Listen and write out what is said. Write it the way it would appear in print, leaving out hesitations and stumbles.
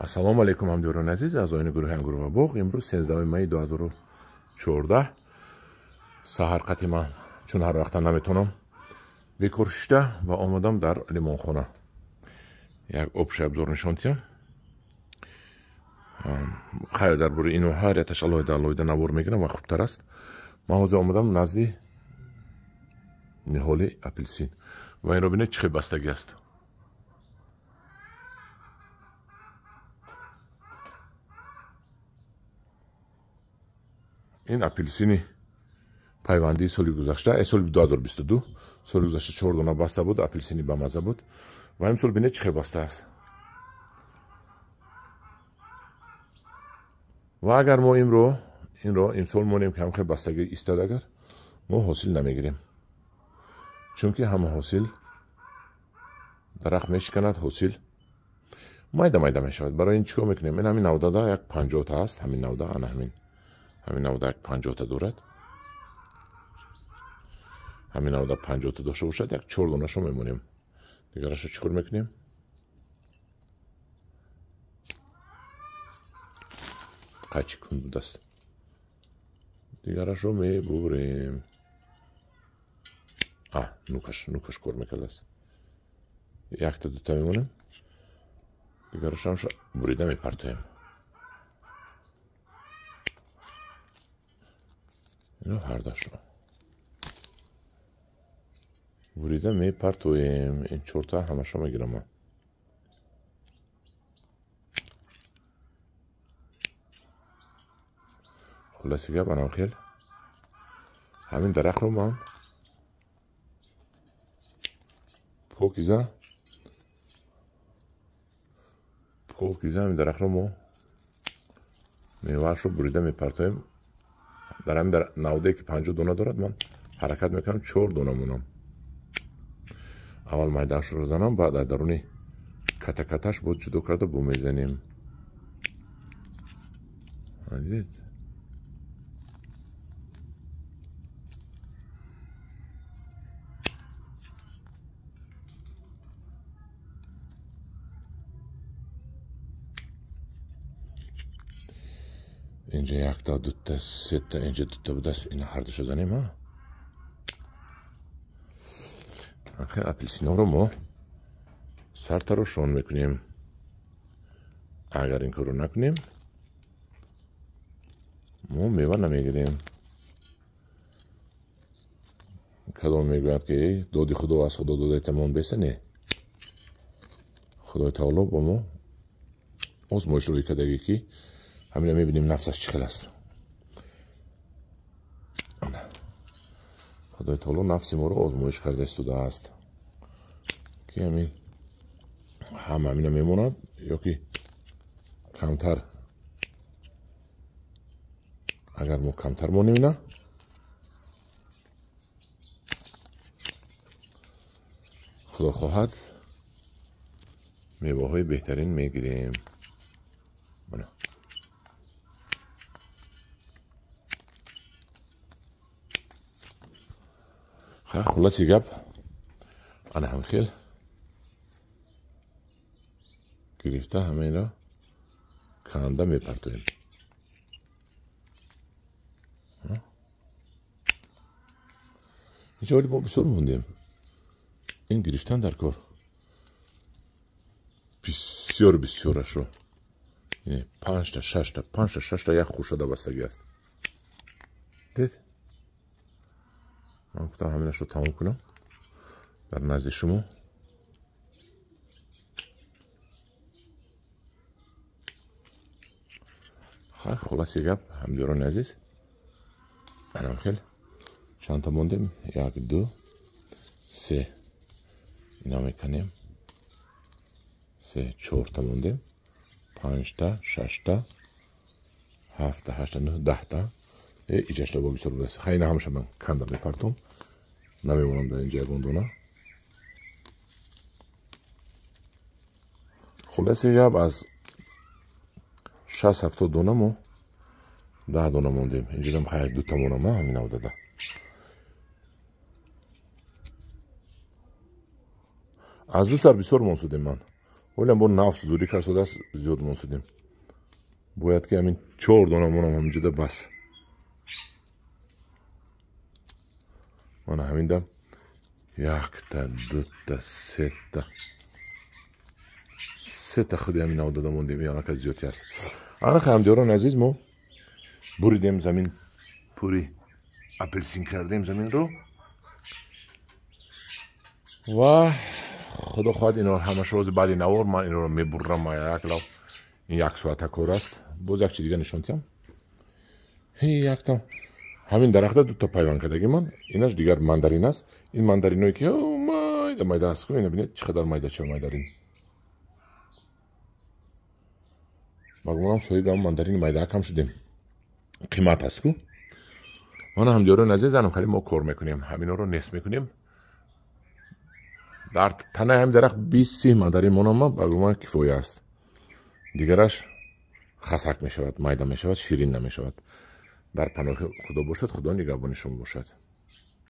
السلام علیکم همدوران عزیز اعضایان گروه انگروه باغ. امروز 13 می 2014 سحر قطیما چون هر وقت نمیتونم بکرشته و آمدم در لیمون خونه یک آبش ابزار نشان تیم خیلی در بوری اینو هریتش الایده نبور میگیرم و خوبتر است. من حاضر آمدم نزدی نهال اپلسین و این رو بینه چه بستگی است. این اپلسینی پیوندی سالی گذشته سال 2022 سال گذشته 4 دونه بسته بود. اپلسینی با مزه بود و امسال بینه چه بسته است. و اگر ما این رو امسال مونیم که همخیلی بستگی ایستاد اگر ما حاصل نمیگیریم چون که همه حاصل درخت میشکند حاصل مایده میشود. برای این چیکار میکنیم؟ این همین نوده دا یک 50 تا است. همین نوده همین نوده یک 50 تا دارد. همین نوده 50 تا داشته باشد یک 4 دونه شو میمونیم. دیگرش رو چیکار میکنیم؟ قچی کن بود است. دیگرش رو میبریم. نوکش کار میکرد است. یک تا دو تا میمونیم. دیگرش هم بریده میپرتویم. اینو هر داشت رو بریده میپرتویم. این 4 تا همش رو میگیرم من. خلاصی گپ انم خیل همین درخت رو من پوکیزه همین درخت رو ما میوهش رو بریده میپرتویم. در همین در نوده که 50 دونه دارد من حرکت میکنم 4 دونه مونم. اول مایدهش رو زنم بعد در درونی کتش بود جدا کرده بو میزنیم. دید اینجا یک تا دو تا سه تا اینجا دو تا بود است. این هر دوشو زنیم ها. آخه اپلسینا رو ما سر تا رو شون میکنیم. اگر این کارو نکنیم ما میوه نمیگیریم. کدام میگوید که دادی خدا از خدا داده تمام بیسته نه. خدای تعالی با ما آزمایش روی کدگی که همین میبینیم نفسش چقدر است. خدای تعالی نفس ما رو آزمایش کرده استوده است که همین همین میموند یا که کمتر. اگر ما کمتر مونیم نه خدا خواهد میوه های بهترین میگیریم. خلاصی گپ انا هم خیل گرفته همه اینا کنده میپرتویم. اینجا ولی ما بسیار موندیم. این گرفتن در کار بسیارش رو 5 تا 6 تا یک خوش شده بستگی است. دید من گفتم همینش رو تمام کنم در نزد شما. خلاصی گپ همدوران عزیز انم خیل چند تا موندیم. 1 2 3 اینا میکنیم. 3 4 تا موندیم. 5 تا 6 تا 7 تا 8 تا 9 10 تا ایجاش تا با بسیار بود است. خیلی همشه من کندم میپرتم نمیمونم در اینجا گندونه. خلاصی گپ از 60 دونه مو 10 دونه موندیم. اینجا هم خیلی 2 تا مونم همین نوده ده. از دو سر بسیار منسودیم من حالا با نفس زوری کار شده است زیاد منصدیم باید که همین 4 دانه مونم همینجا ده بس من همین دم 1 تا 2 تا 3 تا 3 تا خودی همین او داده موندیم یا که زیادی است آنها همدیاران عزیز ما بریدیم زمین پوری اپلسین کردیم زمین رو و خدا خواهد اینا رو همش روز بعدی نوار من اینا رو میبرم یک لو این 1 ساعت کار است باز یک چی دیگه نشون تیم یک تا همین درخت 2 تا پیوند کردگی من اینش دیگر ماندارین است این ماندارینایی که مایده است که اینو ببینید چقدر مایده چه مایدارین مگمونم صاحب هم ماندارین مایده کم شدیم قیمت است کو من هم دیارو عزیز زنم خیلی ما کار میکنیم همینا رو نصف میکنیم در تنه هم درخت 20 ماندارین مونم بگم کفایه است دیگرش خسک میشود مایده میشود شیرین نمیشود در پناه خدا باشد خدا نگهبانشون باشد